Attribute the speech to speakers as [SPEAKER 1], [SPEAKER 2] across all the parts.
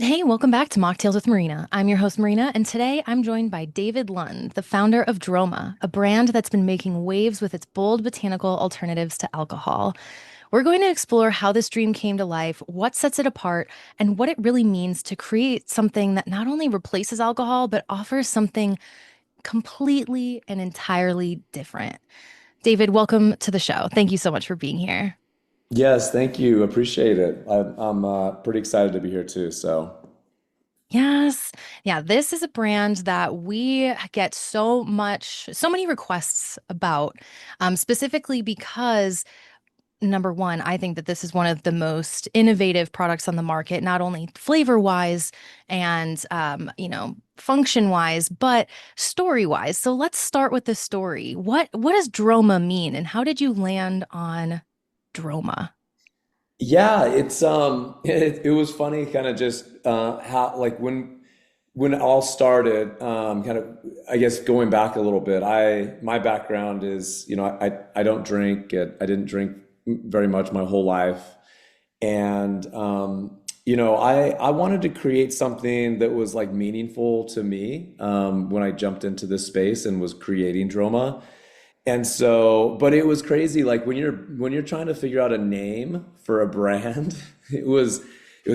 [SPEAKER 1] Hey, welcome back to Mocktails with Marina. I'm your host, Marina, and today I'm joined by David Lund, the founder of Drømme, a brand that's been making waves with its bold botanical alternatives to alcohol. We're going to explore how this dream came to life, what sets it apart, and what it really means to create something that not only replaces alcohol, but offers something completely and entirely different. David, welcome to the show. Thank you so much for being here.
[SPEAKER 2] Yes, thank you. Appreciate it. I'm pretty excited to be here too.
[SPEAKER 1] Yes. Yeah, this is a brand that we get so many requests about, specifically because number one, I think that this is one of the most innovative products on the market, not only flavor wise and, function wise, but story wise. So let's start with the story. What does Droma mean, and how did you land on Droma?
[SPEAKER 2] Yeah, it was funny kind of just how like when it all started, kind of I guess going back a little bit. My background is, I don't drink. I didn't drink very much my whole life. And I wanted to create something that was like meaningful to me when I jumped into this space and was creating Droma. And so, but it was crazy. Like when you're trying to figure out a name for a brand, it was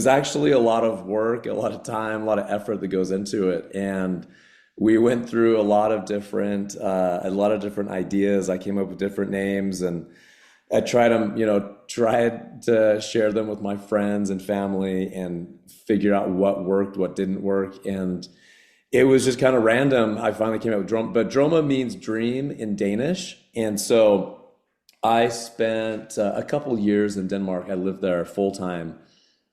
[SPEAKER 2] actually a lot of work, a lot of time, a lot of effort that goes into it. And we went through a lot of different ideas. I came up with different names, and I tried to share them with my friends and family and figure out what worked, what didn't work. And it was just kind of random. I finally came up with Drømme, but Drømme means dream in Danish. And so I spent a couple years in Denmark. I lived there full time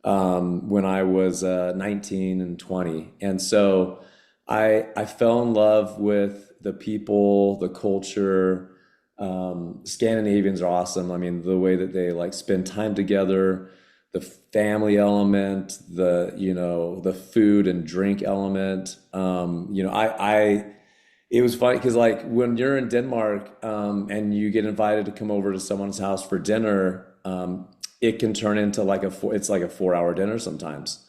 [SPEAKER 2] when I was 19 and 20. And so I fell in love with the people, the culture. Scandinavians are awesome. I mean, the way that they like spend time together, the family element, the food and drink element. It was funny because like when you're in Denmark, and you get invited to come over to someone's house for dinner, it can turn into it's like a 4 hour dinner sometimes.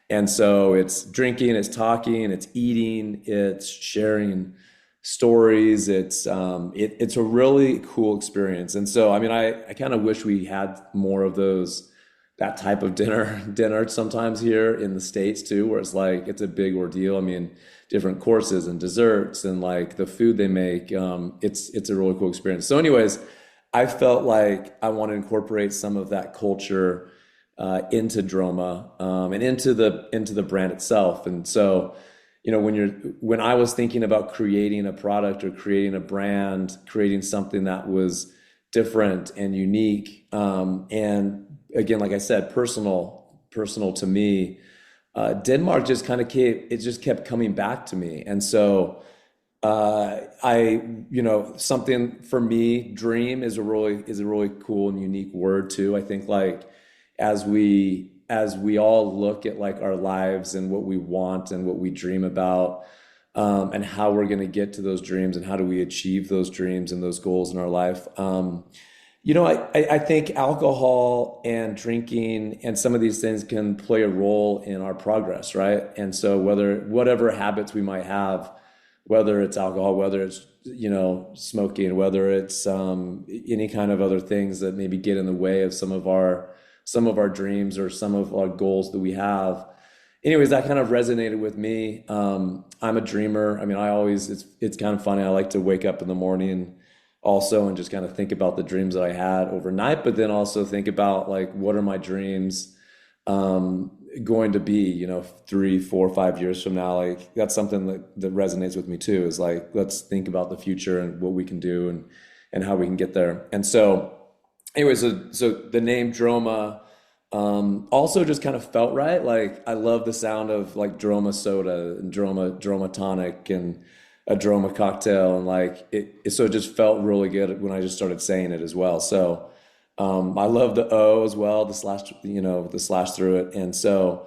[SPEAKER 2] And so it's drinking, it's talking, it's eating, it's sharing stories. It's a really cool experience. And so, I mean, I kind of wish we had more of that type of dinner sometimes here in the States too, where it's like it's a big ordeal. I mean, different courses and desserts and like the food they make. It's a really cool experience. So, anyways, I felt like I want to incorporate some of that culture into Droma, and into the brand itself. And so, when I was thinking about creating a product or creating a brand, creating something that was different and unique, and again, like I said, personal to me, Denmark just kind of kept coming back to me. And so something for me, dream is a really cool and unique word too. I think like as we all look at like our lives and what we want and what we dream about, and how we're going to get to those dreams and how do we achieve those dreams and those goals in our life. I think alcohol and drinking and some of these things can play a role in our progress, right? And so whatever habits we might have, whether it's alcohol, whether it's smoking, whether it's any kind of other things that maybe get in the way of some of our dreams or some of our goals that we have. Anyways, that kind of resonated with me. I'm a dreamer. I mean, it's kind of funny. I like to wake up in the morning also and just kind of think about the dreams that I had overnight, but then also think about like what are my dreams going to be, 3, 4, 5 years from now. Like that's something that resonates with me too, is like let's think about the future and what we can do and how we can get there. And so anyway, so the name Droma also just kind of felt right. Like I love the sound of like Droma soda and Droma tonic and a Droma cocktail, and like so it just felt really good when I just started saying it as well. So I love the O as well, the slash through it. And so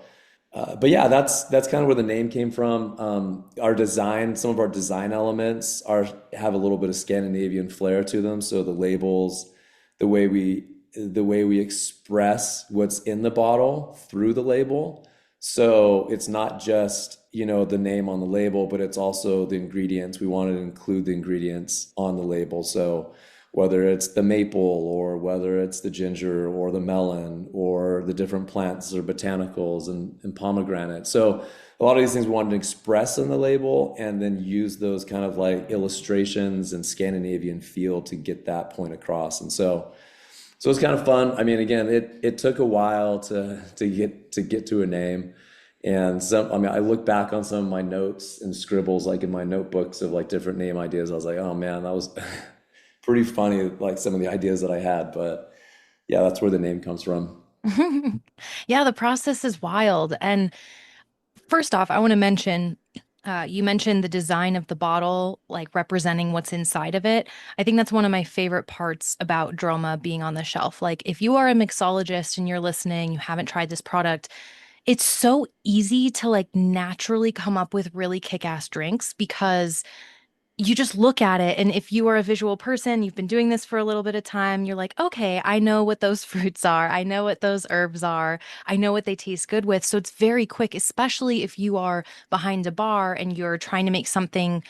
[SPEAKER 2] but yeah, that's kind of where the name came from. Some of our design elements have a little bit of Scandinavian flair to them. So the labels, the way we express what's in the bottle through the label. So it's not just, the name on the label, but it's also the ingredients. We wanted to include the ingredients on the label. So whether it's the maple or whether it's the ginger or the melon or the different plants or botanicals and pomegranate. So a lot of these things we wanted to express on the label and then use those kind of like illustrations and Scandinavian feel to get that point across. And so it's kind of fun. I mean, again, it took a while to get to a name. And I mean, I look back on some of my notes and scribbles, like in my notebooks of like different name ideas. I was like, oh man, that was pretty funny, like some of the ideas that I had. But yeah, that's where the name comes from.
[SPEAKER 1] Yeah, the process is wild. And first off, I want to mention you mentioned the design of the bottle, like representing what's inside of it. I think that's one of my favorite parts about Droma being on the shelf. Like, if you are a mixologist and you're listening, you haven't tried this product, it's so easy to like naturally come up with really kick-ass drinks because you just look at it, and if you are a visual person, you've been doing this for a little bit of time, you're like, okay, I know what those fruits are. I know what those herbs are. I know what they taste good with. So it's very quick, especially if you are behind a bar and you're trying to make something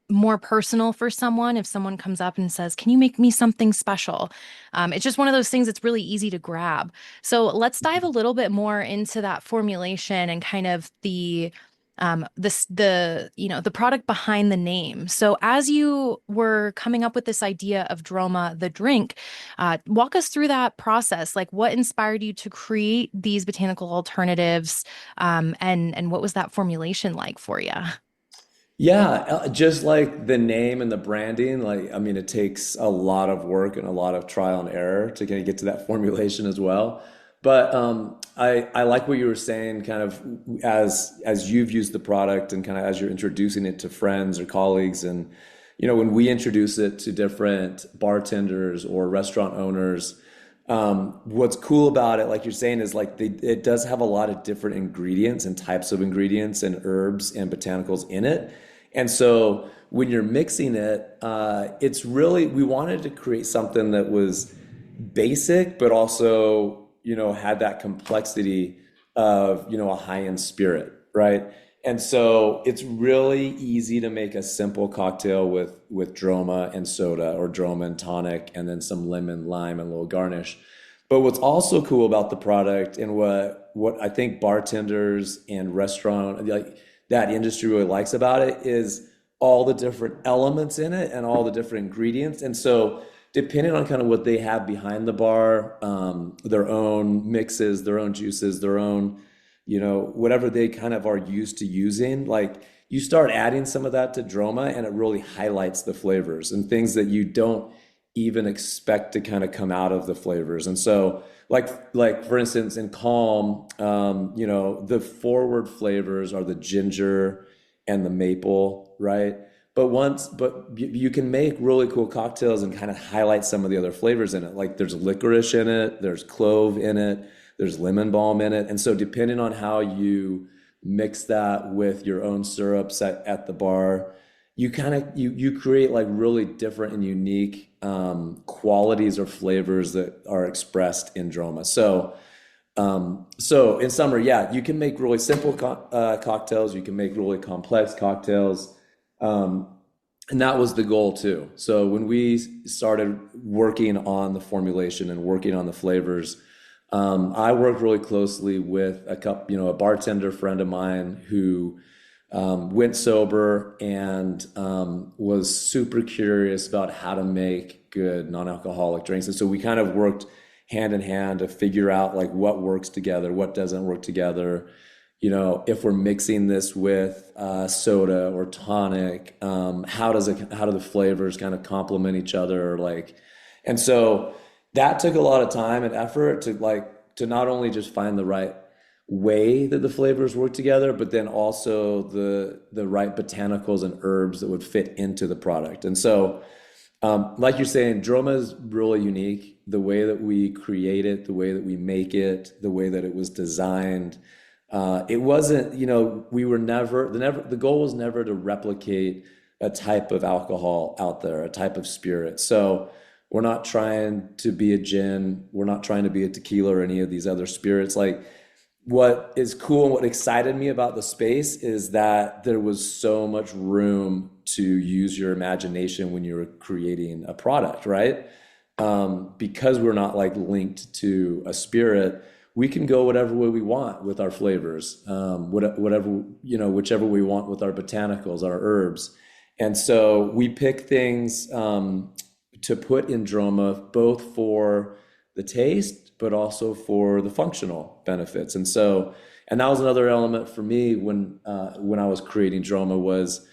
[SPEAKER 1] more personal for someone. If someone comes up and says, can you make me something special? It's just one of those things that's really easy to grab. So let's dive a little bit more into that formulation and kind of the product behind the name. So as you were coming up with this idea of Droma, the drink, walk us through that process. Like, what inspired you to create these botanical alternatives, and what was that formulation like for you?
[SPEAKER 2] Yeah, just like the name and the branding, like I mean, it takes a lot of work and a lot of trial and error to kind of get to that formulation as well. But I like what you were saying, kind of as you've used the product and kind of as you're introducing it to friends or colleagues, and when we introduce it to different bartenders or restaurant owners, what's cool about it, like you're saying, is like it does have a lot of different ingredients and types of ingredients and herbs and botanicals in it. And so when you're mixing it, it's really, we wanted to create something that was basic, but also, had that complexity of, a high-end spirit, right? And so it's really easy to make a simple cocktail with Droma and soda or Droma and tonic and then some lemon, lime, and a little garnish. But what's also cool about the product and what I think bartenders and restaurant like that industry really likes about it is all the different elements in it and all the different ingredients. And so depending on kind of what they have behind the bar, their own mixes, their own juices, their own whatever they kind of are used to using, like you start adding some of that to Droma and it really highlights the flavors and things that you don't even expect to kind of come out of the flavors. And so like for instance, in Calm, the forward flavors are the ginger and the maple, right? But you can make really cool cocktails and kind of highlight some of the other flavors in it. Like there's licorice in it, there's clove in it, there's lemon balm in it. And so depending on how you mix that with your own syrups at the bar, you kind of you create like really different and unique qualities or flavors that are expressed in Droma. So in summary, yeah, you can make really simple cocktails. You can make really complex cocktails. And that was the goal too. So when we started working on the formulation and working on the flavors, I worked really closely with a bartender friend of mine who went sober and was super curious about how to make good non-alcoholic drinks. And so we kind of worked hand in hand to figure out like what works together, what doesn't work together. If we're mixing this with soda or tonic, how do the flavors kind of complement each other? And so that took a lot of time and effort to not only just find the right way that the flavors work together, but then also the right botanicals and herbs that would fit into the product. And so, like you're saying, Droma is really unique. The way that we create it, the way that we make it, the way that it was designed. It wasn't, we were the goal was never to replicate a type of alcohol out there, a type of spirit. So we're not trying to be a gin. We're not trying to be a tequila or any of these other spirits. Like what is cool and what excited me about the space is that there was so much room to use your imagination when you were creating a product, right? Because we're not like linked to a spirit, we can go whatever way we want with our flavors, whatever, whichever we want with our botanicals, our herbs. And so we pick things to put in Droma, both for the taste, but also for the functional benefits. And so, and that was another element for me when I was creating Droma was,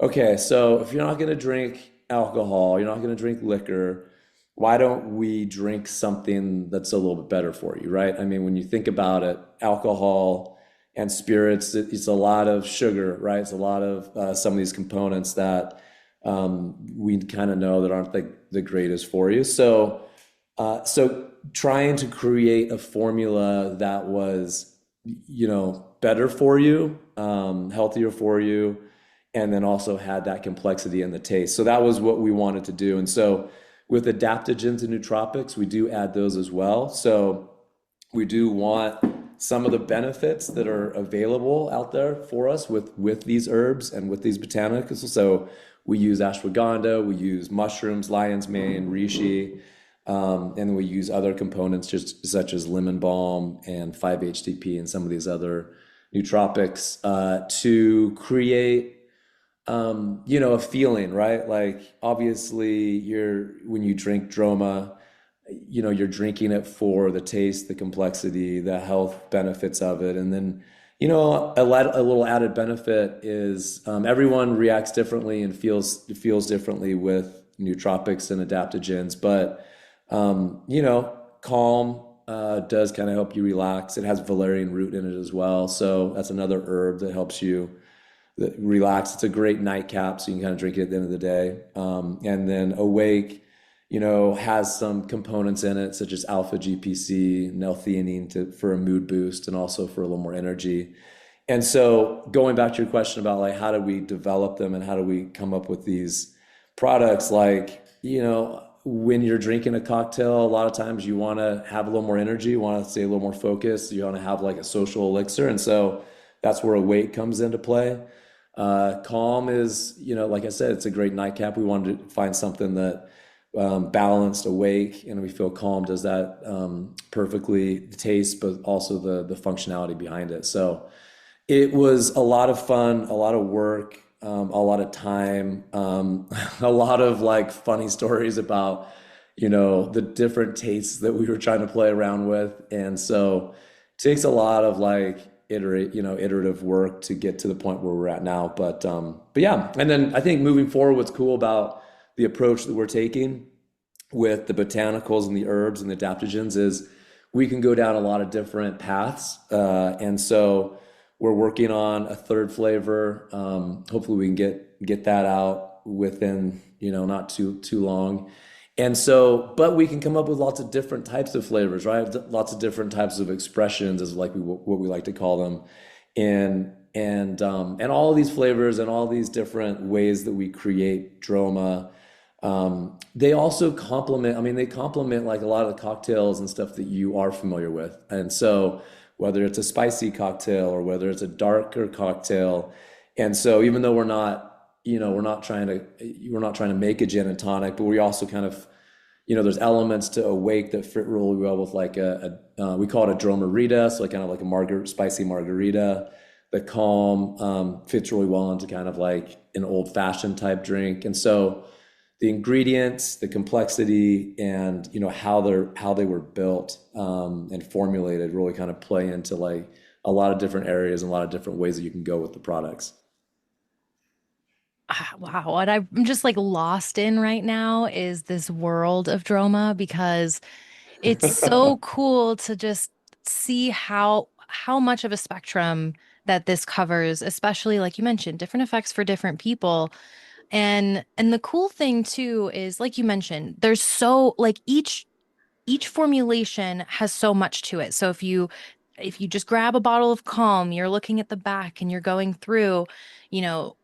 [SPEAKER 2] okay, so if you're not going to drink alcohol, you're not going to drink liquor, why don't we drink something that's a little bit better for you, right? I mean, when you think about it, alcohol and spirits, it's a lot of sugar, right? It's a lot of some of these components that we kind of know that aren't the greatest for you. So trying to create a formula that was, better for you, healthier for you, and then also had that complexity in the taste. So that was what we wanted to do. And so with adaptogens and nootropics, we do add those as well. So we do want some of the benefits that are available out there for us with these herbs and with these botanicals. So we use ashwagandha, we use mushrooms, lion's mane, reishi, and we use other components just such as lemon balm and 5-HTP and some of these other nootropics to create a feeling, right? Like obviously when you drink Droma, you're drinking it for the taste, the complexity, the health benefits of it. And then, a little added benefit is everyone reacts differently and feels differently with nootropics and adaptogens, but calm does kind of help you relax. It has valerian root in it as well. So that's another herb that helps you relax. It's a great nightcap, so you can kind of drink it at the end of the day. And then awake, has some components in it such as alpha GPC and L-theanine for a mood boost and also for a little more energy. And so going back to your question about like how do we develop them and how do we come up with these products, like, when you're drinking a cocktail, a lot of times you want to have a little more energy, you want to stay a little more focused, you want to have like a social elixir. And so that's where awake comes into play. Calm is, like I said, it's a great nightcap. We wanted to find something that balanced awake, and we feel calm does that perfectly, the taste, but also the functionality behind it. So it was a lot of fun, a lot of work, a lot of time, a lot of like funny stories about, the different tastes that we were trying to play around with. And so it takes a lot of like iterative work to get to the point where we're at now. But yeah, and then I think moving forward, what's cool about the approach that we're taking with the botanicals and the herbs and the adaptogens is we can go down a lot of different paths. And so we're working on a third flavor. Hopefully we can get that out within, not too long. And so, but we can come up with lots of different types of flavors, right? Lots of different types of expressions is like what we like to call them. And all of these flavors and all these different ways that we create Droma, they also complement, I mean, they complement like a lot of the cocktails and stuff that you are familiar with. And so whether it's a spicy cocktail or whether it's a darker cocktail. And so even though we're not trying to make a gin and tonic, but we also kind of, there's elements to awake that fit really well with like we call it a dromarita, so like kind of like a spicy margarita. The calm fits really well into kind of like an old fashioned type drink. And so the ingredients, the complexity, and how they were built and formulated really kind of play into like a lot of different areas and a lot of different ways that you can go with the products.
[SPEAKER 1] Wow, what I'm just like lost in right now is this world of Droma because it's so cool to just see how much of a spectrum that this covers, especially like you mentioned, different effects for different people. And the cool thing too is like you mentioned, there's so like each formulation has so much to it. So if you just grab a bottle of Calm, you're looking at the back and you're going through, you know,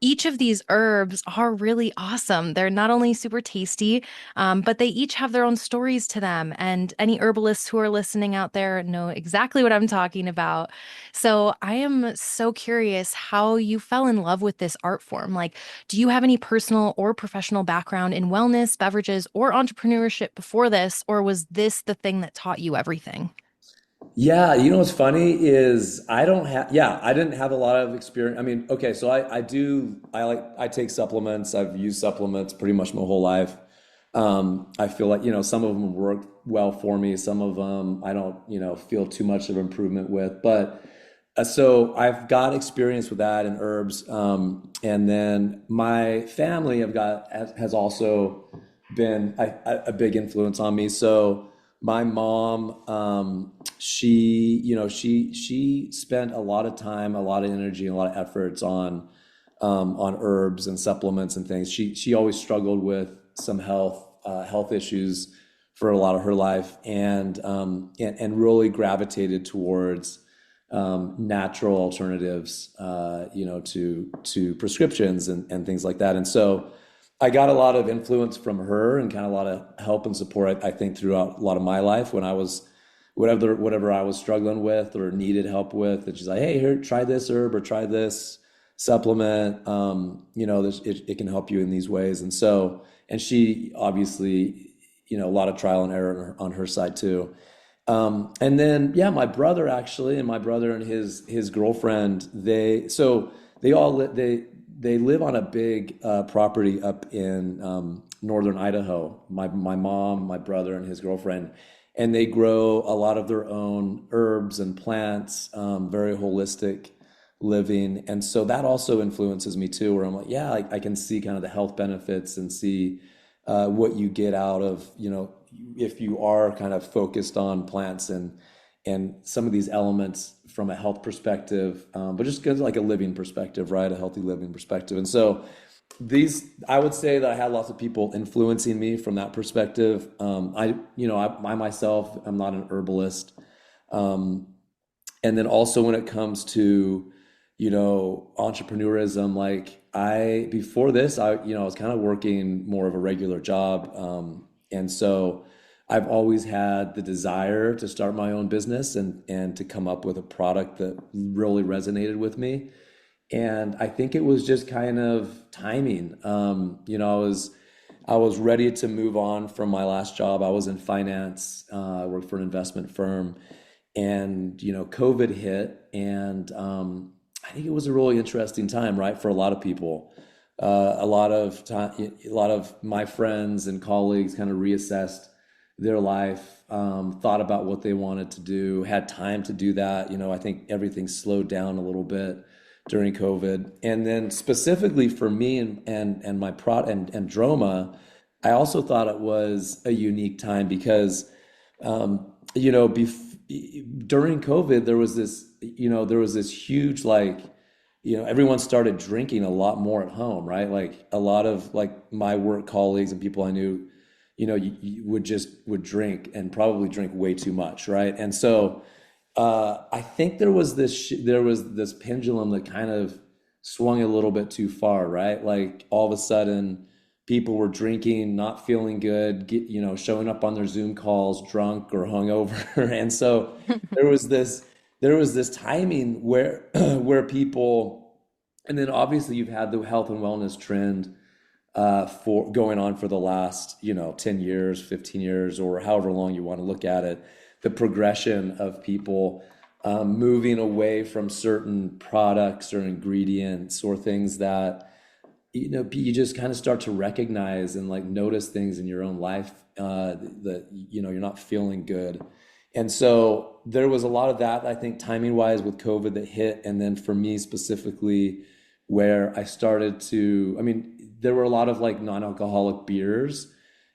[SPEAKER 1] each of these herbs are really awesome. They're not only super tasty, but they each have their own stories to them. And any herbalists who are listening out there know exactly what I'm talking about. So I am so curious how you fell in love with this art form. Like, do you have any personal or professional background in wellness, beverages, or entrepreneurship before this, or was this the thing that taught you everything?
[SPEAKER 2] Yeah, you know what's funny is I don't have, yeah, I didn't have a lot of experience. I mean, okay, so I take supplements. I've used supplements pretty much my whole life. I feel like, some of them work well for me. Some of them I don't, feel too much of improvement with. But so I've got experience with that and herbs. And then my family has also been a big influence on me. So my mom, she spent a lot of time, a lot of energy, and a lot of efforts on herbs and supplements and things. She always struggled with some health issues for a lot of her life, and really gravitated towards natural alternatives, to prescriptions and things like that. And so I got a lot of influence from her and kind of a lot of help and support, I think, throughout a lot of my life when I was whatever I was struggling with or needed help with. And she's like, hey, here, try this herb or try this supplement. It can help you in these ways. And she obviously, a lot of trial and error on her side too. And then, yeah, my brother and his girlfriend, they live on a big property up in northern Idaho. My mom, my brother, and his girlfriend, and they grow a lot of their own herbs and plants, very holistic living, and so that also influences me too. Where I'm like, yeah, I can see kind of the health benefits and see what you get out of, if you are kind of focused on plants and some of these elements from a health perspective, but just good like a living perspective, right? A healthy living perspective. And so I would say that I had lots of people influencing me from that perspective. I myself, I'm not an herbalist. Um, and then also when it comes to, entrepreneurism, like before this, I was kind of working more of a regular job. And so I've always had the desire to start my own business and to come up with a product that really resonated with me. And I think it was just kind of timing. I was ready to move on from my last job. I was in finance. I worked for an investment firm, and COVID hit, and I think it was a really interesting time, right, for a lot of people. A lot of my friends and colleagues kind of reassessed their life, thought about what they wanted to do, had time to do that. I think everything slowed down a little bit during COVID. And then specifically for me and my and Droma, I also thought it was a unique time because during COVID there was this huge like everyone started drinking a lot more at home, right? Like a lot of like my work colleagues and people I knew, you would drink and probably drink way too much, right? And so I think there was this pendulum that kind of swung a little bit too far, right? Like all of a sudden, people were drinking, not feeling good, showing up on their Zoom calls drunk or hungover, and so there was this there was this timing where where people, and then obviously you've had the health and wellness trend for going on for the last 10 years, 15 years, or however long you want to look at it, the progression of people moving away from certain products or ingredients or things that you just kind of start to recognize and like notice things in your own life that you're not feeling good. And so there was a lot of that, I think, timing wise with COVID that hit. And then for me specifically, where I started to, I mean, there were a lot of like non-alcoholic beers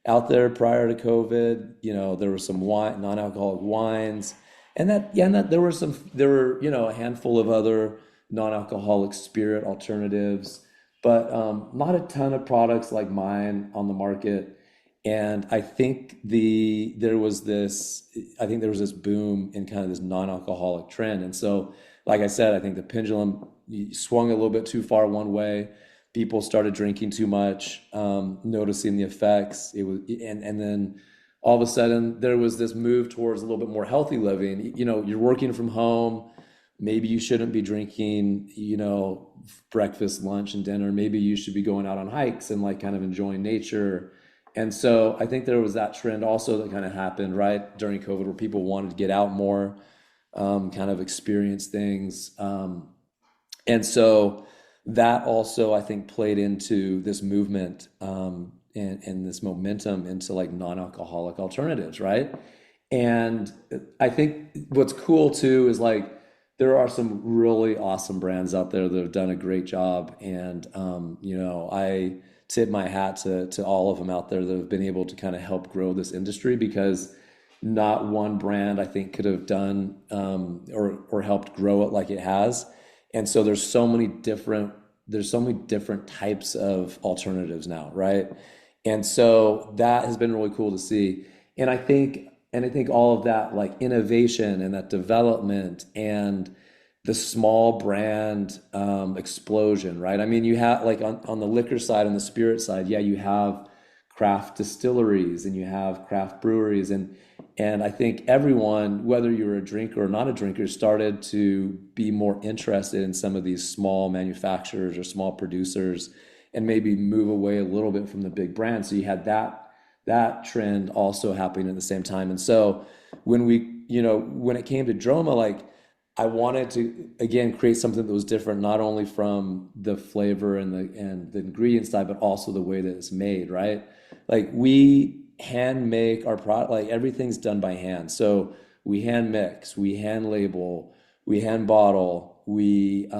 [SPEAKER 2] out there prior to COVID. There were some non-alcoholic wines, and that there were, a handful of other non-alcoholic spirit alternatives, but not a ton of products like mine on the market. And I think there was this boom in kind of this non-alcoholic trend. And so, like I said, I think the pendulum swung a little bit too far one way. people started drinking too much, noticing the effects. And then all of a sudden there was this move towards a little bit more healthy living. You know, you're working from home. Maybe you shouldn't be drinking, you know, breakfast, lunch, and dinner. Maybe you should be going out on hikes and like kind of enjoying nature. And so I think there was that trend also that kind of happened right during COVID where people wanted to get out more, kind of experience things. And so that also, I think, played into this movement, and this momentum into like non-alcoholic alternatives, right? And I think what's cool too is like there are some really awesome brands out there that have done a great job, and you know, I tip my hat to all of them out there that have been able to kind of help grow this industry because not one brand I think could have done, or helped grow it like it has. And so there's so many different types of alternatives now, right? And so that has been really cool to see. And I think all of that like innovation and that development and the small brand, explosion, right? I mean, you have like on the liquor side and the spirit side, yeah, you have craft distilleries and you have craft breweries, and I think everyone, whether you're a drinker or not a drinker, started to be more interested in some of these small manufacturers or small producers and maybe move away a little bit from the big brands. So you had that trend also happening at the same time. And so when it came to Droma, like I wanted to again create something that was different, not only from the flavor and the ingredient side, but also the way that it's made, right? Like we hand make our product, like everything's done by hand. So we hand mix, we hand label, we hand bottle, we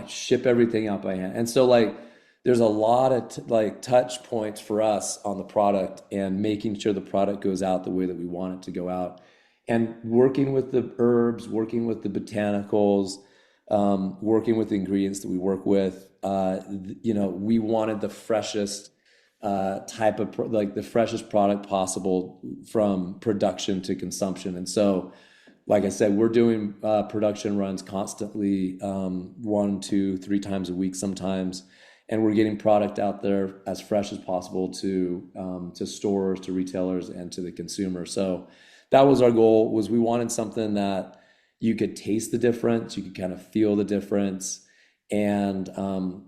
[SPEAKER 2] ship everything out by hand. And so like there's a lot of like touch points for us on the product and making sure the product goes out the way that we want it to go out, and working with the herbs, working with the botanicals, working with the ingredients that we work with. We wanted the freshest, like the freshest product possible from production to consumption. And so like I said, we're doing production runs constantly, one, two, three times a week sometimes, and we're getting product out there as fresh as possible to stores, to retailers, and to the consumer. So that was our goal. Was we wanted something that you could taste the difference, you could kind of feel the difference, and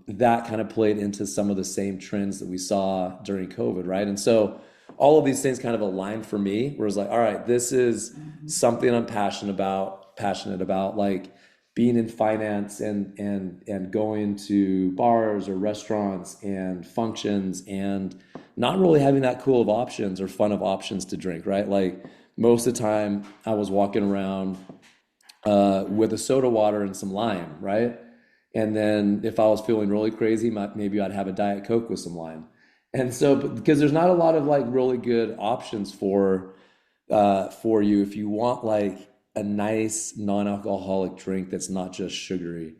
[SPEAKER 2] that kind of played into some of the same trends that we saw during COVID, right? And so all of these things kind of aligned for me, where it's like, all right, this is something I'm passionate about, like being in finance and going to bars or restaurants and functions and not really having that cool of options or fun of options to drink, right? Like most of the time I was walking around with a soda water and some lime, right? And then if I was feeling really crazy, maybe I'd have a Diet Coke with some lime. And so, because there's not a lot of like really good options for you if you want like a nice non-alcoholic drink that's not just sugary.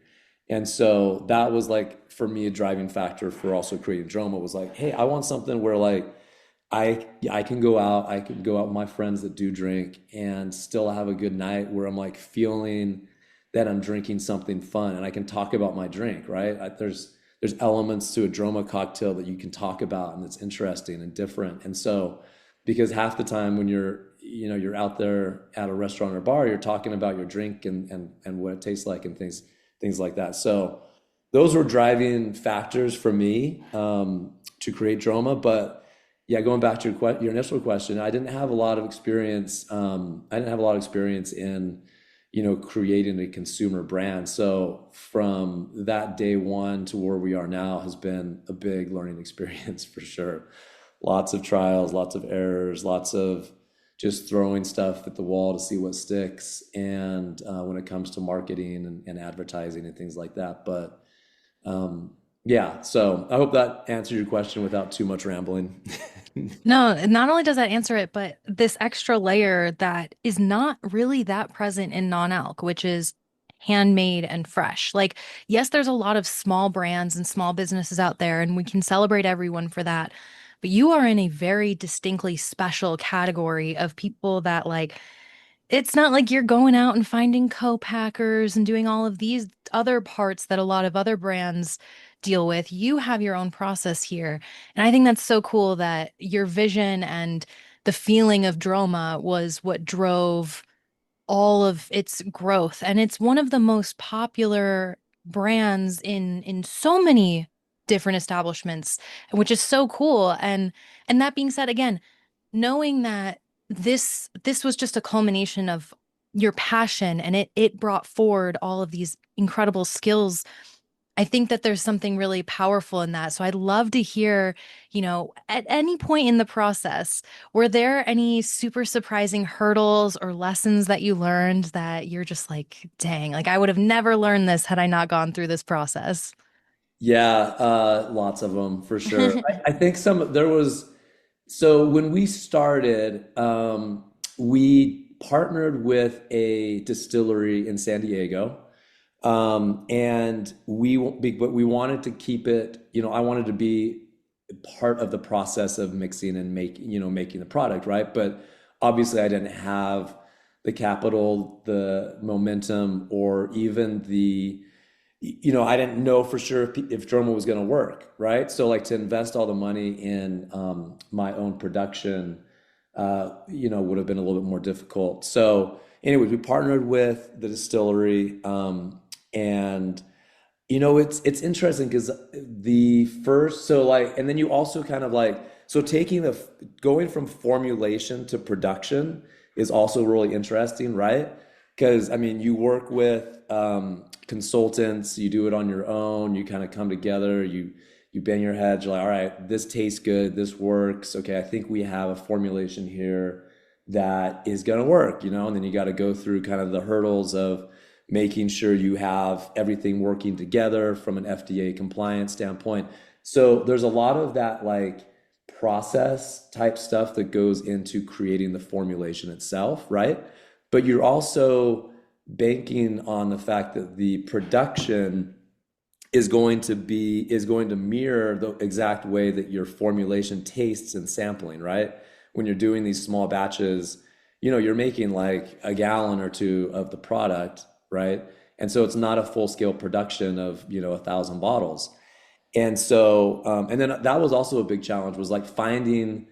[SPEAKER 2] And so that was like for me a driving factor for also creating Droma was like, hey, I want something where like I can go out with my friends that do drink and still have a good night where I'm like feeling that I'm drinking something fun and I can talk about my drink, right? There's elements to a Droma cocktail that you can talk about and it's interesting and different. And so because half the time when you're out there at a restaurant or bar, you're talking about your drink and what it tastes like and things like that. So those were driving factors for me, to create Droma. But yeah, going back to your initial question, I didn't have a lot of experience. I didn't have a lot of experience in, creating a consumer brand. So from that day one to where we are now has been a big learning experience for sure. Lots of trials, lots of errors, lots of just throwing stuff at the wall to see what sticks. And when it comes to marketing and advertising and things like that. But yeah, so I hope that answered your question without too much rambling.
[SPEAKER 1] No, not only does that answer it, but this extra layer that is not really that present in non-alc, which is handmade and fresh. Like, yes, there's a lot of small brands and small businesses out there, and we can celebrate everyone for that. But you are in a very distinctly special category of people that like it's not like you're going out and finding co-packers and doing all of these other parts that a lot of other brands deal with. You have your own process here. And I think that's so cool that your vision and the feeling of Droma was what drove all of its growth. And it's one of the most popular brands in so many different establishments, which is so cool. And that being said, again, knowing that this was just a culmination of your passion and it brought forward all of these incredible skills. I think that there's something really powerful in that. So I'd love to hear, at any point in the process, were there any super surprising hurdles or lessons that you learned that you're just like, dang, like I would have never learned this had I not gone through this process?
[SPEAKER 2] Yeah, lots of them for sure. I think there was, so when we started, we partnered with a distillery in San Diego. And but we wanted to keep it, I wanted to be part of the process of mixing and making the product, right? But obviously I didn't have the capital, the momentum, or even I didn't know for sure if Droma was going to work, right? So like to invest all the money in my own production, would have been a little bit more difficult. So anyways, we partnered with the distillery, and it's interesting because the first, so like, and then you also kind of like, so going from formulation to production is also really interesting, right? Because I mean, you work with consultants, you do it on your own, you kind of come together, you bang your head, you're like, all right, this tastes good, this works. Okay, I think we have a formulation here that is gonna work, and then you got to go through kind of the hurdles of making sure you have everything working together from an FDA compliance standpoint. So there's a lot of that like process type stuff that goes into creating the formulation itself, right? But you're also banking on the fact that the production is going to mirror the exact way that your formulation tastes in sampling, right? When you're doing these small batches, you're making like a gallon or two of the product, right? And so it's not a full scale production of 1,000 bottles. And so, and then that was also a big challenge, was like finding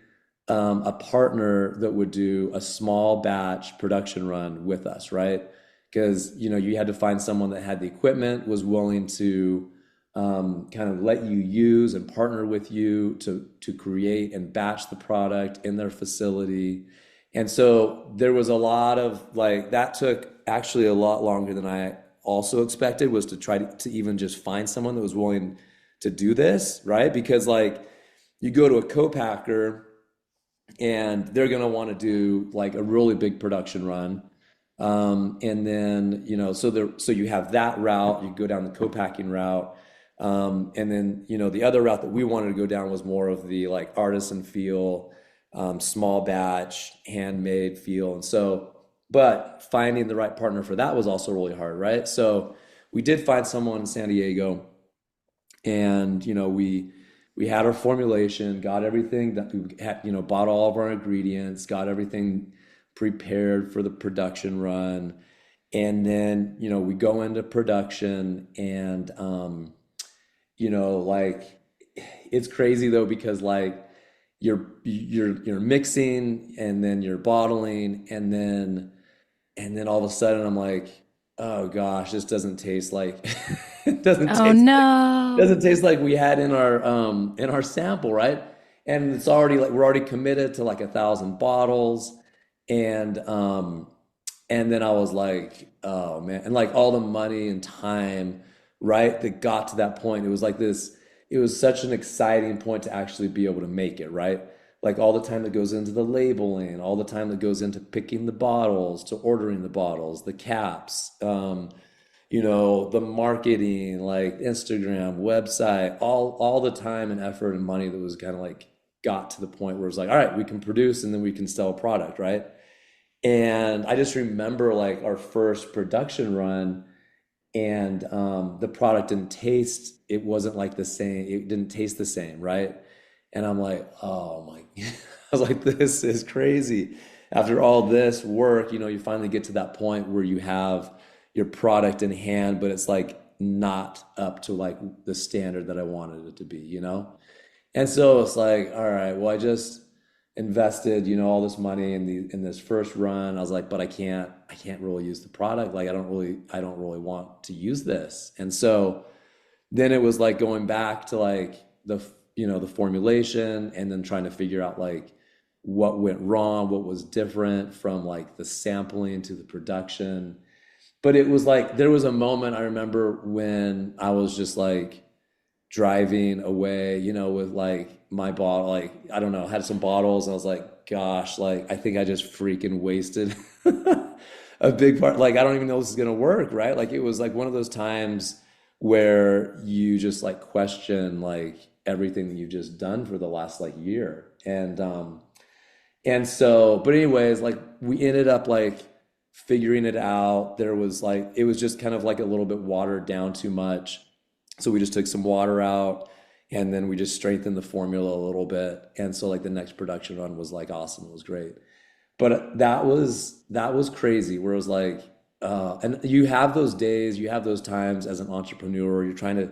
[SPEAKER 2] a partner that would do a small batch production run with us, right? Because you had to find someone that had the equipment, was willing to kind of let you use and partner with you to create and batch the product in their facility. And so there was a lot of like that took actually a lot longer than I also expected, was to try to even just find someone that was willing to do this, right? Because like you go to a co-packer and they're going to want to do like a really big production run. And then, so you have that route, you go down the co-packing route. And then, the other route that we wanted to go down was more of the like artisan feel, small batch, handmade feel. And so, but finding the right partner for that was also really hard, right? So we did find someone in San Diego, and we had our formulation, got everything that we had, bought all of our ingredients, got everything prepared for the production run. And then, we go into production, and like it's crazy though, because like you're mixing, and then you're bottling, and then all of a sudden I'm like, oh gosh, this doesn't taste like it doesn't
[SPEAKER 1] Oh
[SPEAKER 2] taste like
[SPEAKER 1] no.
[SPEAKER 2] doesn't taste like we had in our sample, right? And it's already like we're already committed to like 1,000 bottles. And then I was like, oh man, and like all the money and time, right, that got to that point, it was such an exciting point to actually be able to make it, right? Like all the time that goes into the labeling, all the time that goes into picking the bottles, to ordering the bottles, the caps, the marketing, like Instagram, website, all the time and effort and money that was kind of like got to the point where it's like, all right, we can produce and then we can sell a product, right? And I just remember like our first production run, and the product didn't taste, it wasn't like the same, it didn't taste the same, right? And I'm like, oh my, I was like, this is crazy. after all this work, you finally get to that point where you have your product in hand, but it's like not up to like the standard that I wanted it to be. And so it's like, all right, well, I just invested, all this money in this first run. I was like, but I can't really use the product. Like I don't really want to use this. And so then it was like going back to like the formulation and then trying to figure out like what went wrong, what was different from like the sampling to the production. But it was like there was a moment I remember when I was just like driving away, with like my bottle, like I don't know, had some bottles and I was like, gosh, like I think I just freaking wasted a big part. Like I don't even know if this is gonna work, right? Like it was like one of those times where you just like question like everything that you've just done for the last like year. And so, but anyways, like we ended up like figuring it out. There was like it was just kind of like a little bit watered down too much. So we just took some water out and then we just strengthened the formula a little bit. And so like the next production run was like awesome. It was great. But that was crazy where it was like and you have those days, you have those times as an entrepreneur, you're trying to,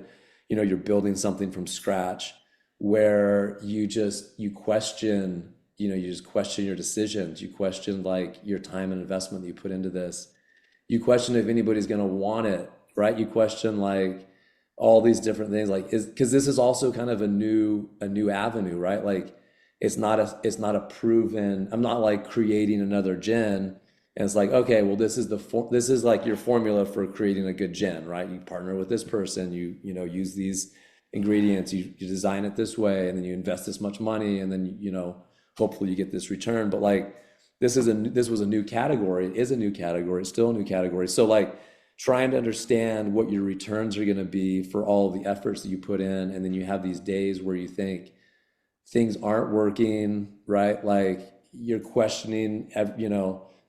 [SPEAKER 2] you're building something from scratch where you just question your decisions. You question like your time and investment that you put into this. You question if anybody's going to want it, right? You question like all these different things like is because this is also kind of a new avenue, right? Like it's not a proven. I'm not like creating another gin and it's like, okay, well this is like your formula for creating a good gin, right? You partner with this person, use these ingredients, you design it this way and then you invest this much money and then hopefully you get this return. But like this was a new category. It is a new category. It's still a new category. So like trying to understand what your returns are going to be for all the efforts that you put in, and then you have these days where you think things aren't working, right? Like you're questioning,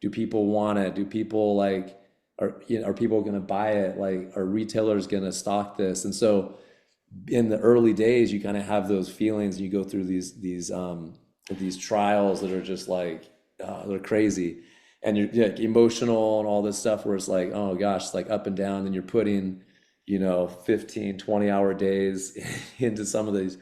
[SPEAKER 2] do people want it? Do people like are people going to buy it? Like are retailers going to stock this? And so in the early days, you kind of have those feelings. You go through these trials that are just like they're crazy, and you're like emotional and all this stuff where it's like, oh gosh, it's like up and down. And you're putting 15, 20 hour days into some of these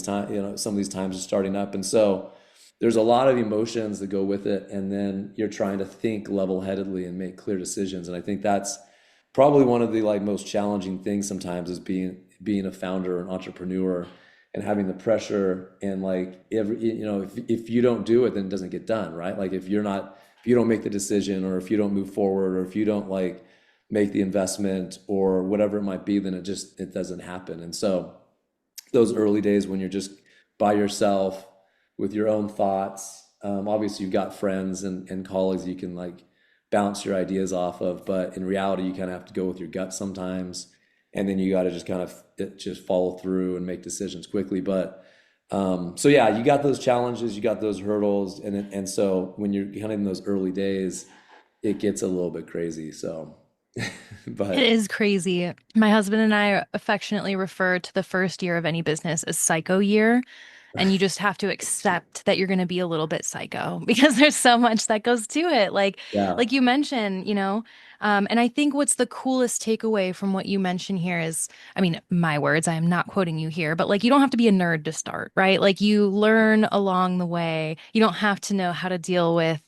[SPEAKER 2] time, some of these times are starting up. And so there's a lot of emotions that go with it. And then you're trying to think level-headedly and make clear decisions. And I think that's probably one of the like most challenging things sometimes is being a founder or an entrepreneur and having the pressure and like if you don't do it, then it doesn't get done, right? Like if you don't make the decision or if you don't move forward or if you don't like make the investment or whatever it might be, then it doesn't happen. And so those early days when you're just by yourself with your own thoughts. Obviously, you've got friends and colleagues you can like bounce your ideas off of, but in reality, you kind of have to go with your gut sometimes, and then you got to just kind of just follow through and make decisions quickly. But so yeah, you got those challenges, you got those hurdles, and so when you're kind of in those early days, it gets a little bit crazy. So,
[SPEAKER 1] It
[SPEAKER 2] but
[SPEAKER 1] is crazy. My husband and I affectionately refer to the first year of any business as psycho year. And you just have to accept that you're going to be a little bit psycho because there's so much that goes to it.
[SPEAKER 2] yeah,
[SPEAKER 1] Like you mentioned, and I think what's the coolest takeaway from what you mentioned here is, I mean, my words, I am not quoting you here, but like you don't have to be a nerd to start, right? Like you learn along the way. You don't have to know how to deal with,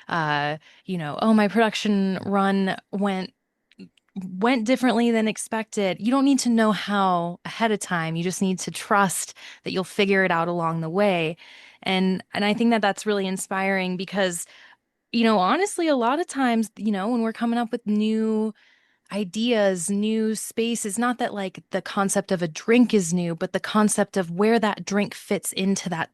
[SPEAKER 1] oh, my production run went differently than expected. You don't need to know how ahead of time. You just need to trust that you'll figure it out along the way. And I think that that's really inspiring because, honestly, a lot of times, when we're coming up with new ideas, new spaces, not that like the concept of a drink is new, but the concept of where that drink fits into that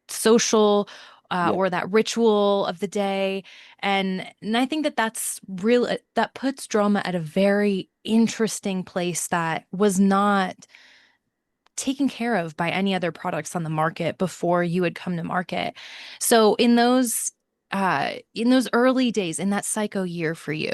[SPEAKER 1] social
[SPEAKER 2] yeah,
[SPEAKER 1] or that ritual of the day. And I think that that's real, that puts drama at a very interesting place that was not taken care of by any other products on the market before you had come to market. So in those in those early days, in that psycho year for you,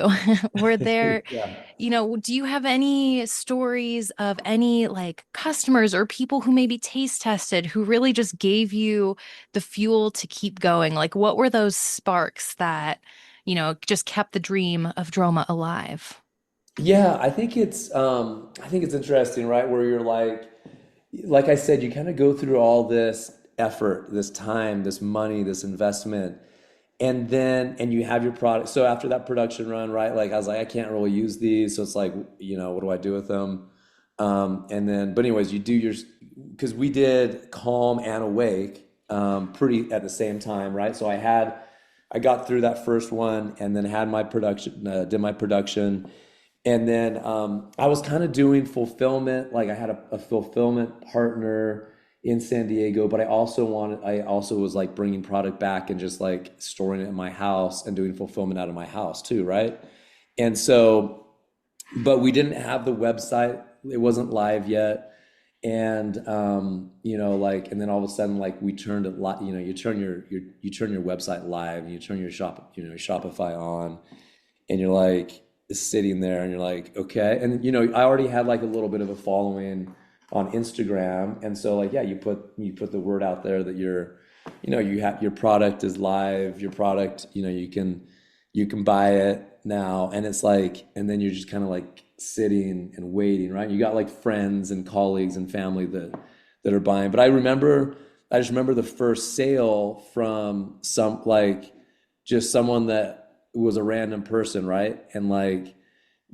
[SPEAKER 1] were there,
[SPEAKER 2] Yeah.
[SPEAKER 1] do you have any stories of any like customers or people who maybe taste tested who really just gave you the fuel to keep going? Like, what were those sparks that, just kept the dream of Droma alive?
[SPEAKER 2] Yeah, I think it's interesting, right? Where you're like I said, you kind of go through all this effort, this time, this money, this investment, and you have your product. So after that production run, right? Like I was like, I can't really use these, so it's like, what do I do with them? And then, but anyways, you do your because we did Calm and Awake pretty at the same time, right? So I got through that first one, and then had my production, did my production. And then I was kind of doing fulfillment, like I had a fulfillment partner in San Diego, but I also was like bringing product back and just like storing it in my house and doing fulfillment out of my house too, right? And so, but we didn't have the website, it wasn't live yet. And like, and then all of a sudden, like we turned it, you turn your website live, and you turn your Shopify on, and you're like sitting there and you're like, okay. And I already had like a little bit of a following on Instagram. And so like, yeah, you put the word out there that you have your product is live, your product, you can buy it now. And it's like, and then you're just kind of like sitting and waiting, right? You got like friends and colleagues and family that are buying. But I just remember the first sale from some like just someone that was a random person, right? And like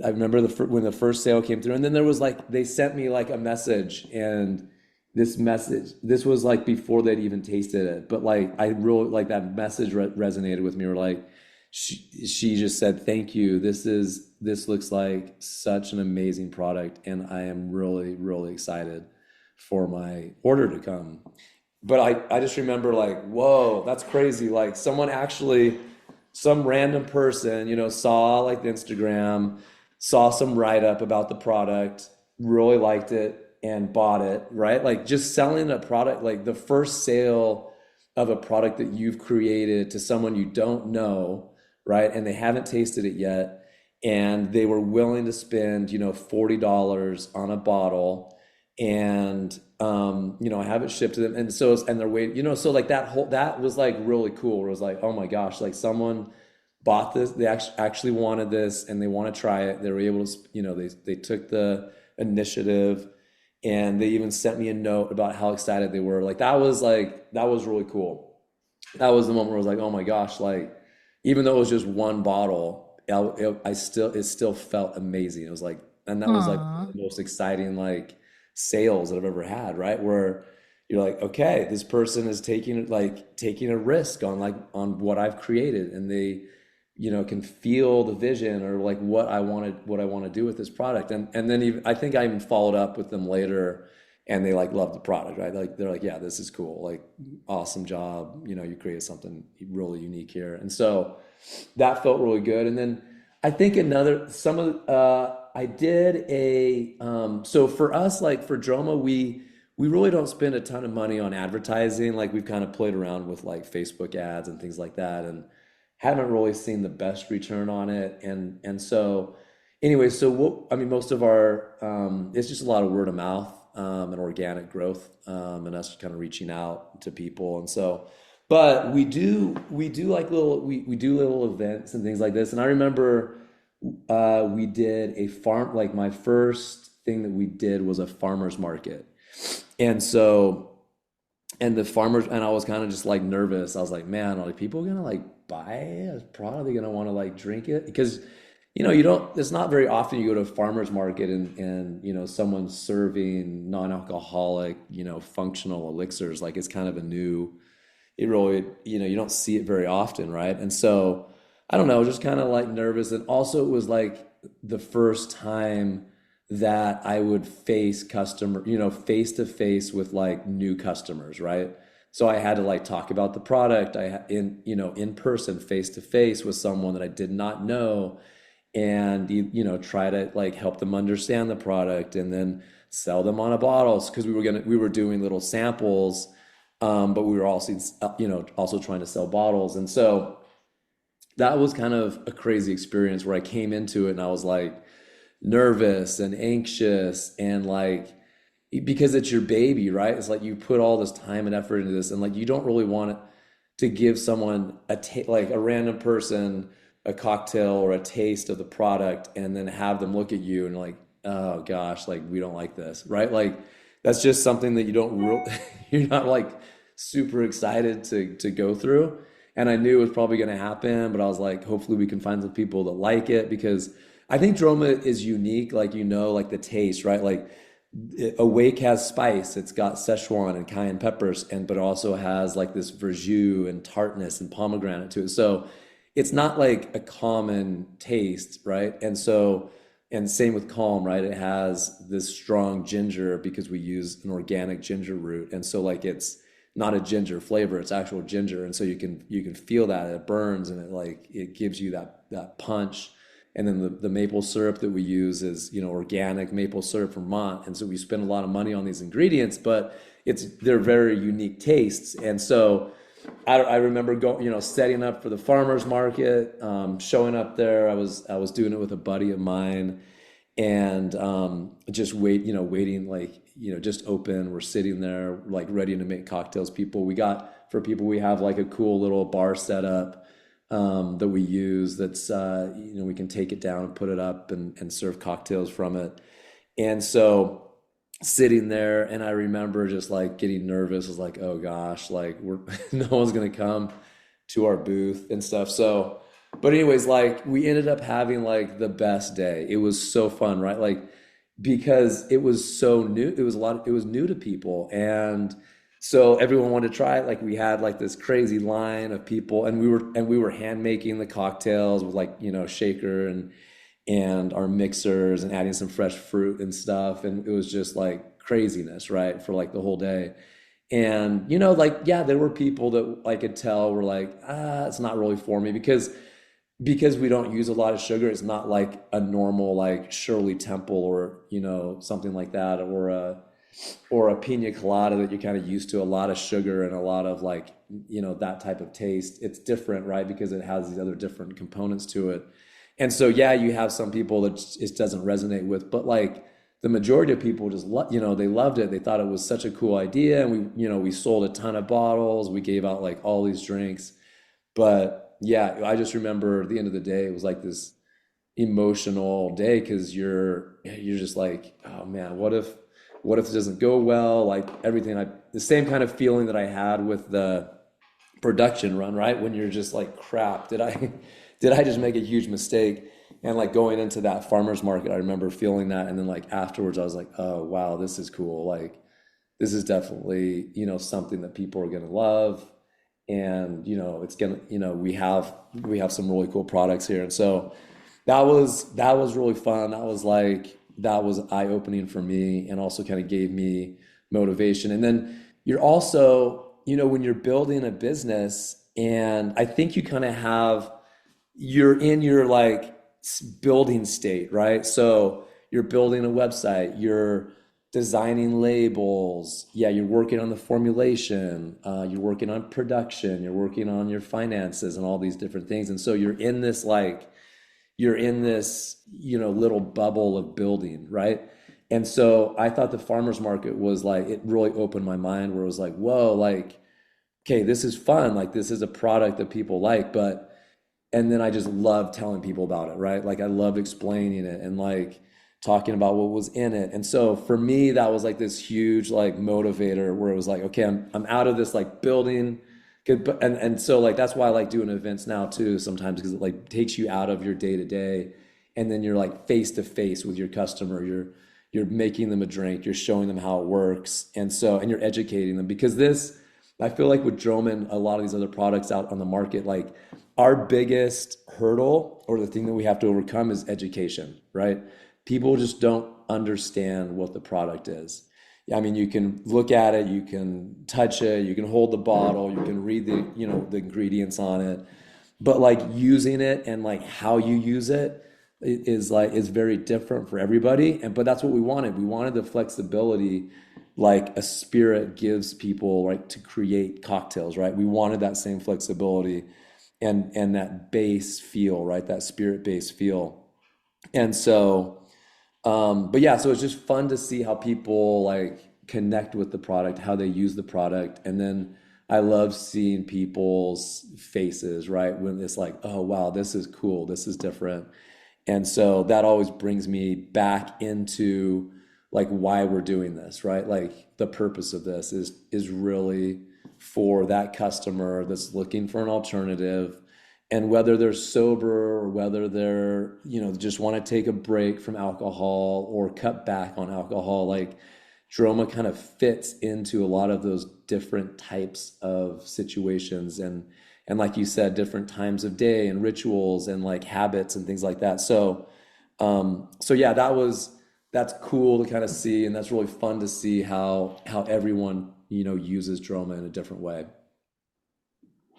[SPEAKER 2] I remember when the first sale came through, and then there was like they sent me like a message, and this was like before they'd even tasted it, but like I really like that message resonated with me. Or like she just said, "Thank you. This looks like such an amazing product, and I am really really excited for my order to come." But I just remember like, whoa, that's crazy. Like some random person, saw like the Instagram, saw some write up about the product, really liked it and bought it, right? Like just selling a product, like the first sale of a product that you've created to someone you don't know, right? And they haven't tasted it yet. And they were willing to spend, $40 on a bottle, and I have it shipped to them, and and they're waiting, so like that was like really cool. Where it was like, oh my gosh, like someone bought this, they actually wanted this, and they want to try it. They were able to, they took the initiative, and they even sent me a note about how excited they were. That was really cool. That was the moment where I was like, oh my gosh, like even though it was just one bottle, it still felt amazing. It was like, and that was like
[SPEAKER 1] Aw.
[SPEAKER 2] the most exciting like sales that I've ever had, right? Where you're like, okay, this person is taking a risk on what I've created, and they, can feel the vision, or like what I want to do with this product. And then even, I think I even followed up with them later, and they like loved the product, right? Like they're like, yeah, this is cool. Like awesome job. You created something really unique here. And so that felt really good. And then I think I did so for us, like for Droma, we really don't spend a ton of money on advertising. Like we've kind of played around with like Facebook ads and things like that, and haven't really seen the best return on it. And so anyway, so I mean, most of our it's just a lot of word of mouth and organic growth, and us kind of reaching out to people. And so, but we do like we do little events and things like this. And I remember we did a farm, like my first thing that we did was a farmer's market. And so, and the farmers, and I was kind of just like nervous. I was like, man, are like people gonna like buy a product? Are they gonna want to like drink it? Because, you don't, it's not very often you go to a farmer's market, and someone's serving non-alcoholic, functional elixirs. Like it's kind of a new, it really, you don't see it very often, right? And so I don't know, just kind of like nervous. And also it was like the first time that I would face customer, face to face with like new customers, right? So I had to like talk about the product in person, face to face with someone that I did not know, and try to like help them understand the product, and then sell them on a bottles, because we were doing little samples, but we were also also trying to sell bottles. And so that was kind of a crazy experience where I came into it and I was like nervous and anxious and like because it's your baby, right? It's like you put all this time and effort into this and like you don't really want it to give someone like a random person a cocktail or a taste of the product and then have them look at you and like, oh gosh, like we don't like this, right? Like that's just something that you don't real you're not like super excited to go through. And I knew it was probably going to happen, but I was like, hopefully we can find some people that like it because I think Droma is unique, like like the taste, right? Like Awake has spice. It's got Szechuan and cayenne peppers, and but it also has like this verjus and tartness and pomegranate to it. So it's not like a common taste, right? And same with Calm, right? It has this strong ginger because we use an organic ginger root, and so like it's not a ginger flavor; it's actual ginger, and so you can feel that it burns and it gives you that punch. And then the maple syrup that we use is, organic maple syrup from Vermont. And so we spend a lot of money on these ingredients, but they're very unique tastes. And so I remember setting up for the farmer's market, showing up there. I was doing it with a buddy of mine and just waiting like, just open. We're sitting there like ready to make cocktails. For people, we have like a cool little bar set up that we use that's we can take it down and put it up and serve cocktails from it. And so sitting there and I remember just like getting nervous. I was like, oh gosh, like we're no one's gonna come to our booth and stuff. So but anyways, like we ended up having like the best day. It was so fun, right? Like because it was so new. It was new to people and so everyone wanted to try it. Like we had like this crazy line of people, and we were hand making the cocktails with like shaker and our mixers and adding some fresh fruit and stuff, and it was just like craziness, right, for like the whole day. And like yeah, there were people that I could tell were like, it's not really for me because we don't use a lot of sugar. It's not like a normal like Shirley Temple or something like that or a pina colada that you're kind of used to, a lot of sugar and a lot of like that type of taste. It's different, right? Because it has these other different components to it. And so yeah, you have some people that it doesn't resonate with, but like the majority of people just they loved it. They thought it was such a cool idea, and we sold a ton of bottles. We gave out like all these drinks. But yeah, I just remember at the end of the day, it was like this emotional day because you're just like, oh man, what if it doesn't go well? Like the same kind of feeling that I had with the production run, right? When you're just like, crap, did I just make a huge mistake? And like going into that farmer's market, I remember feeling that. And then like afterwards, I was like, oh wow, this is cool. Like this is definitely, something that people are gonna love. And it's gonna, we have some really cool products here. And so that was really fun. That was eye-opening for me and also kind of gave me motivation. And then you're also, when you're building a business, and I think you kind of you're in your like building state, right? So you're building a website, you're designing labels, yeah, you're working on the formulation, you're working on production, you're working on your finances and all these different things. And so you're in this little bubble of building, right? And so I thought the farmers market was like, it really opened my mind where it was like, whoa, like, okay, this is fun, like this is a product that people like. And then I just loved telling people about it, right? Like I loved explaining it and like talking about what was in it. And so for me that was like this huge like motivator where it was like, okay, I'm out of this like building. And so like that's why I like doing events now too sometimes, because it like takes you out of your day to day, and then you're like face to face with your customer. You're making them a drink, you're showing them how it works, and you're educating them. Because I feel like with Drome and a lot of these other products out on the market, like our biggest hurdle or the thing that we have to overcome is education, right? People just don't understand what the product is. I mean, you can look at it, you can touch it, you can hold the bottle, you can read the ingredients on it, but like using it and like how you use it is very different for everybody. But that's what we wanted. We wanted the flexibility, like a spirit gives people, right, to create cocktails, right? We wanted that same flexibility. and that base feel, right? That spirit base feel. And so, but yeah, so it's just fun to see how people like connect with the product, how they use the product. And then I love seeing people's faces, right? When it's like, oh, wow, this is cool, this is different. And so that always brings me back into like why we're doing this, right? Like the purpose of this is really for that customer that's looking for an alternative. And whether they're sober or whether they're, just want to take a break from alcohol or cut back on alcohol, like Droma kind of fits into a lot of those different types of situations and like you said, different times of day and rituals and like habits and things like that. So yeah, that's cool to kind of see, and that's really fun to see how everyone, uses Droma in a different way.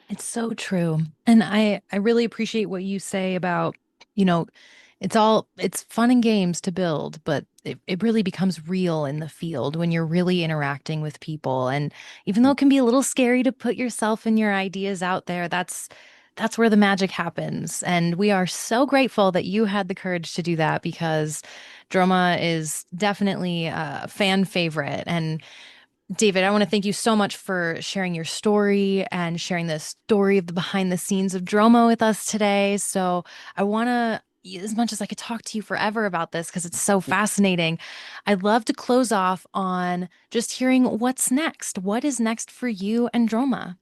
[SPEAKER 1] It's so true. And I really appreciate what you say about, you know, it's fun and games to build, but it really becomes real in the field when you're really interacting with people. And even though it can be a little scary to put yourself and your ideas out there, that's where the magic happens. And we are so grateful that you had the courage to do that because Drama is definitely a fan favorite. And David, I want to thank you so much for sharing your story and sharing the story of the behind the scenes of Dromo with us today. So I want to, as much as I could talk to you forever about this because it's so fascinating, I'd love to close off on just hearing what's next. What is next for you and Droma?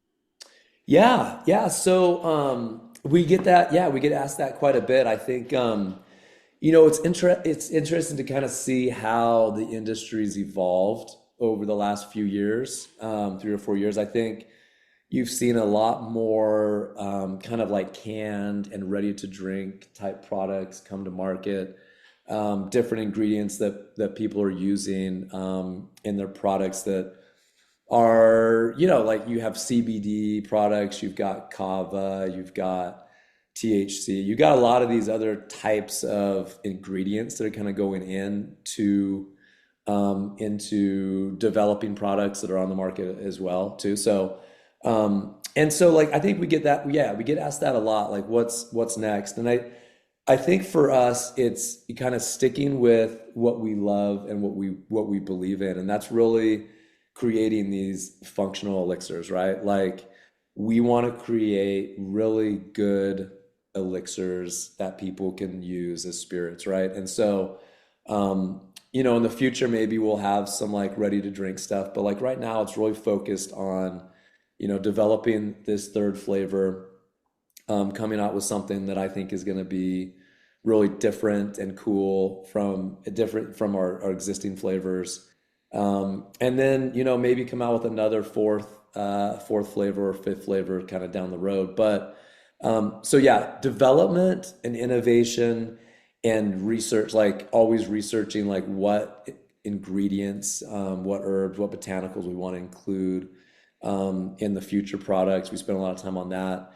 [SPEAKER 2] Yeah, yeah. So we get that. Yeah, we get asked that quite a bit. I think it's interesting to kind of see how the industry's evolved over the last few years, 3 or 4 years. I think you've seen a lot more kind of like canned and ready to drink type products come to market. Different ingredients that people are using in their products that are, like you have CBD products, you've got kava, you've got THC, you've got a lot of these other types of ingredients that are kind of going into developing products that are on the market as well too. And so like I think we get that, yeah, we get asked that a lot, like what's next? And I think for us it's kind of sticking with what we love and what we believe in, and that's really creating these functional elixirs, right? Like we want to create really good elixirs that people can use as spirits, right? And so, in the future, maybe we'll have some like ready to drink stuff, but like right now, it's really focused on, developing this third flavor, coming out with something that I think is going to be really different and cool from our existing flavors. And then, maybe come out with another fourth flavor or fifth flavor kind of down the road. But so yeah, development and innovation and research, like always researching like what ingredients, what herbs, what botanicals we want to include in the future products. We spend a lot of time on that.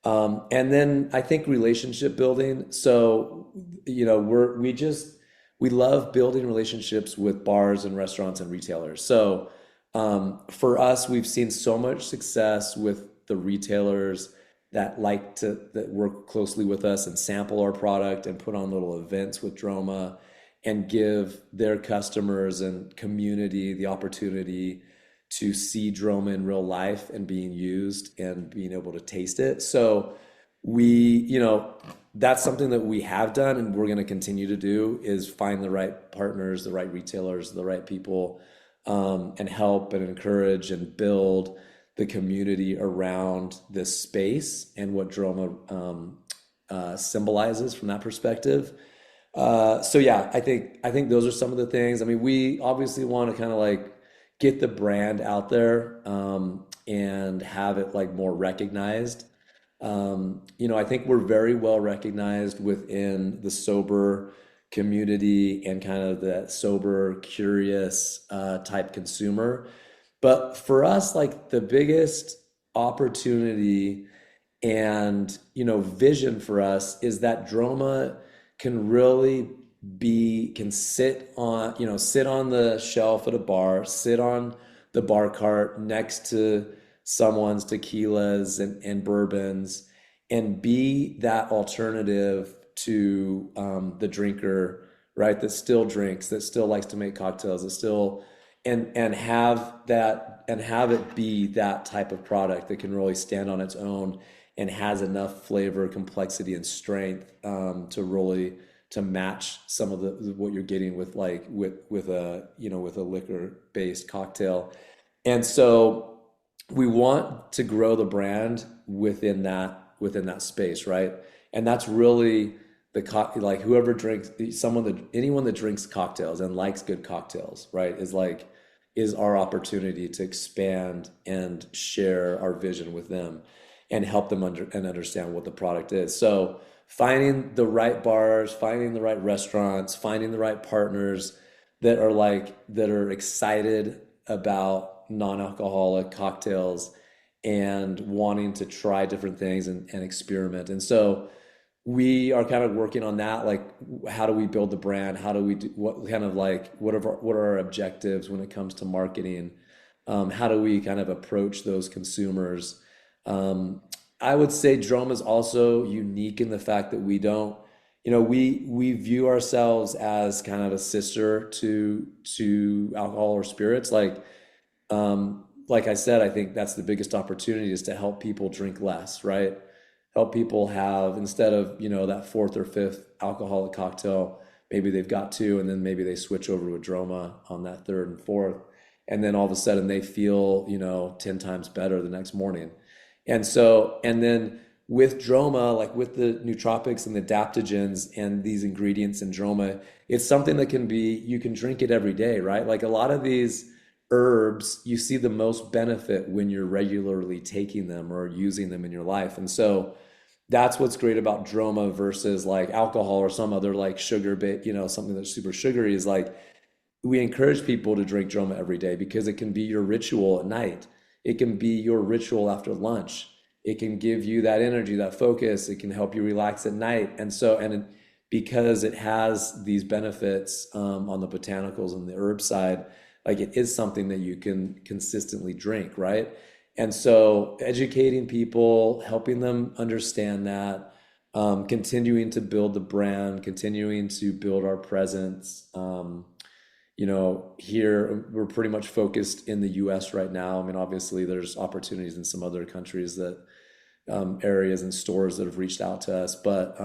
[SPEAKER 2] And then I think relationship building. So, we love building relationships with bars and restaurants and retailers. So, for us, we've seen so much success with the retailers that work closely with us and sample our product and put on little events with Droma and give their customers and community the opportunity to see Droma in real life and being used and being able to taste it. So that's something that we have done and we're going to continue to do is find the right partners, the right retailers, the right people, and help and encourage and build the community around this space and what Droma symbolizes from that perspective. So yeah, I think those are some of the things. I mean, we obviously want to kind of like get the brand out there and have it like more recognized. I think we're very well recognized within the sober community and kind of that sober, curious type consumer. But for us, like the biggest opportunity and vision for us is that Droma can really can sit on the shelf at a bar, sit on the bar cart next to someone's tequilas and bourbons and be that alternative to the drinker, right? That still drinks, that still likes to make cocktails, that still and have that and have it be that type of product that can really stand on its own and has enough flavor, complexity, and strength to really to match some of the what you're getting with like with a with a liquor based cocktail. And so we want to grow the brand within that space, right? And that's really like whoever drinks someone that anyone that drinks cocktails and likes good cocktails, right, is our opportunity to expand and share our vision with them and help them understand what the product is. So finding the right bars, finding the right restaurants, finding the right partners that are excited about non-alcoholic cocktails and wanting to try different things and experiment. And so we are kind of working on that, like how do we build the brand? How do we do what kind of like what are our objectives when it comes to marketing? How do we kind of approach those consumers? Um, I would say Drome is also unique in the fact that we don't, we view ourselves as kind of a sister to alcohol or spirits. Like I said, I think that's the biggest opportunity is to help people drink less, right? Help people have instead of, that fourth or fifth alcoholic cocktail, maybe they've got two, and then maybe they switch over to a Droma on that third and fourth, and then all of a sudden they feel, 10 times better the next morning. And then with Droma, like with the nootropics and the adaptogens and these ingredients in Droma, it's something that you can drink it every day, right? Like a lot of these herbs, you see the most benefit when you're regularly taking them or using them in your life. And so that's what's great about Droma versus like alcohol or some other like sugar bit, something that's super sugary is like we encourage people to drink Droma every day because it can be your ritual at night. It can be your ritual after lunch. It can give you that energy, that focus. It can help you relax at night. Because it has these benefits on the botanicals and the herb side, like it is something that you can consistently drink, right? And so educating people, helping them understand that, continuing to build the brand, continuing to build our presence. Here we're pretty much focused in the US right now. I mean, obviously there's opportunities in some other countries that areas and stores that have reached out to us, but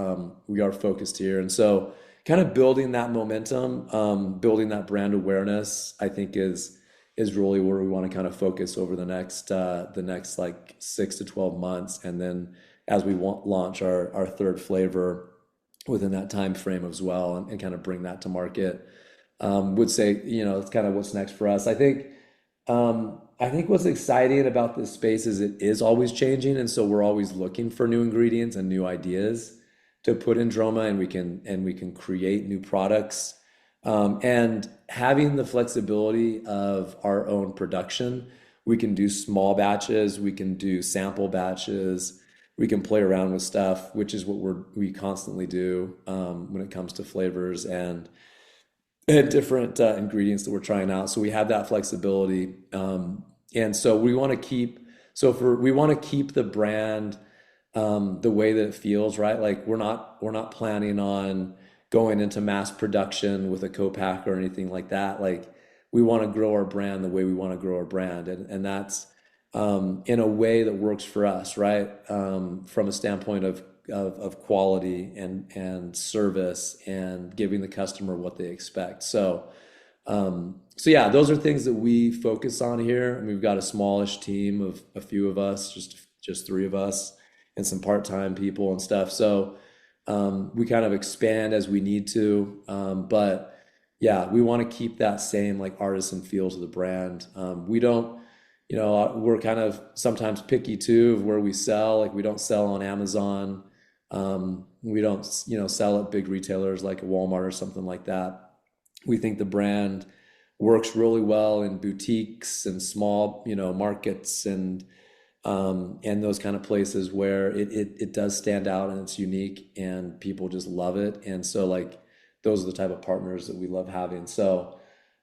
[SPEAKER 2] we are focused here. And so kind of building that momentum, building that brand awareness, I think is really where we want to kind of focus over the next like 6 to 12 months. And then as we launch our third flavor within that time frame as well and kind of bring that to market, would say, it's kind of what's next for us. I think what's exciting about this space is it is always changing, and so we're always looking for new ingredients and new ideas to put in Droma, and we can create new products. And having the flexibility of our own production, we can do small batches, we can do sample batches, we can play around with stuff, which is what we constantly do when it comes to flavors and different ingredients that we're trying out. So we have that flexibility, and so we want to keep the brand the way that it feels, right? Like we're not planning on going into mass production with a co-pack or anything like that. Like we want to grow our brand the way we want to grow our brand, and that's in a way that works for us, right? From a standpoint of quality and service and giving the customer what they expect. So yeah, those are things that we focus on here. And we've got a smallish team of a few of us, just three of us, and some part-time people and stuff. So we kind of expand as we need to, but yeah, we want to keep that same like artisan feel to the brand. We don't, we're kind of sometimes picky too of where we sell. Like we don't sell on Amazon. We don't, sell at big retailers like a Walmart or something like that. We think the brand works really well in boutiques and small, markets and those kind of places where it does stand out and it's unique and people just love it. And so like those are the type of partners that we love having. So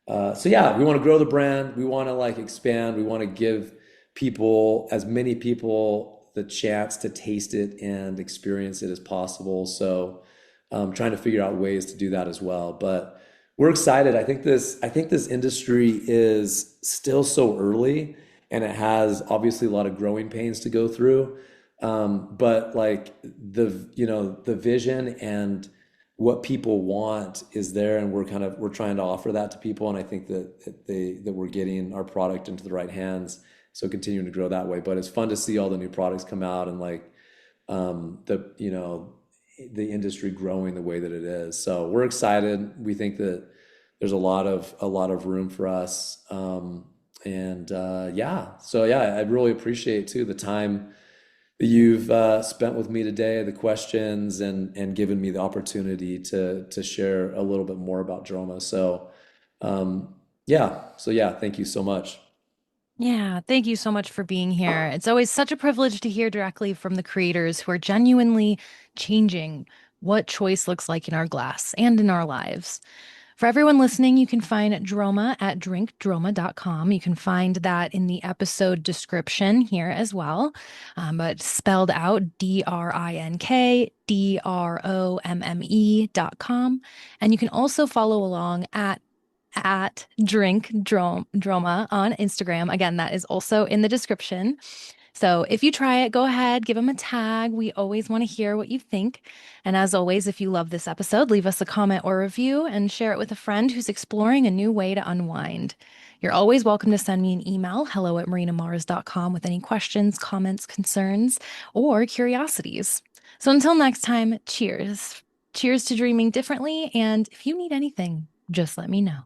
[SPEAKER 2] yeah, we want to grow the brand. We want to like expand. We want to give people, as many people the chance to taste it and experience it as possible. So trying to figure out ways to do that as well. But we're excited. I think this industry is still so early, and it has obviously a lot of growing pains to go through. But like the vision and what people want is there, and we're trying to offer that to people, and I think that we're getting our product into the right hands, so continuing to grow that way. But it's fun to see all the new products come out, and like the industry growing the way that it is. So we're excited. We think that there's a lot of room for us. And yeah, so yeah, I really appreciate too the time that you've spent with me today, the questions, and given me the opportunity to share a little bit more about Droma. So thank you so much.
[SPEAKER 1] Yeah, thank you so much for being here. It's always such a privilege to hear directly from the creators who are genuinely changing what choice looks like in our glass and in our lives. For everyone listening, you can find Droma at drinkdroma.com. You can find that in the episode description here as well, but spelled out drinkdrome.com. And you can also follow along at droma on Instagram. Again, that is also in the description. So if you try it, go ahead, give them a tag. We always want to hear what you think. And as always, if you love this episode, leave us a comment or review and share it with a friend who's exploring a new way to unwind. You're always welcome to send me an email, hello@marinamars.com, with any questions, comments, concerns, or curiosities. So until next time, cheers. Cheers to dreaming differently. And if you need anything, just let me know.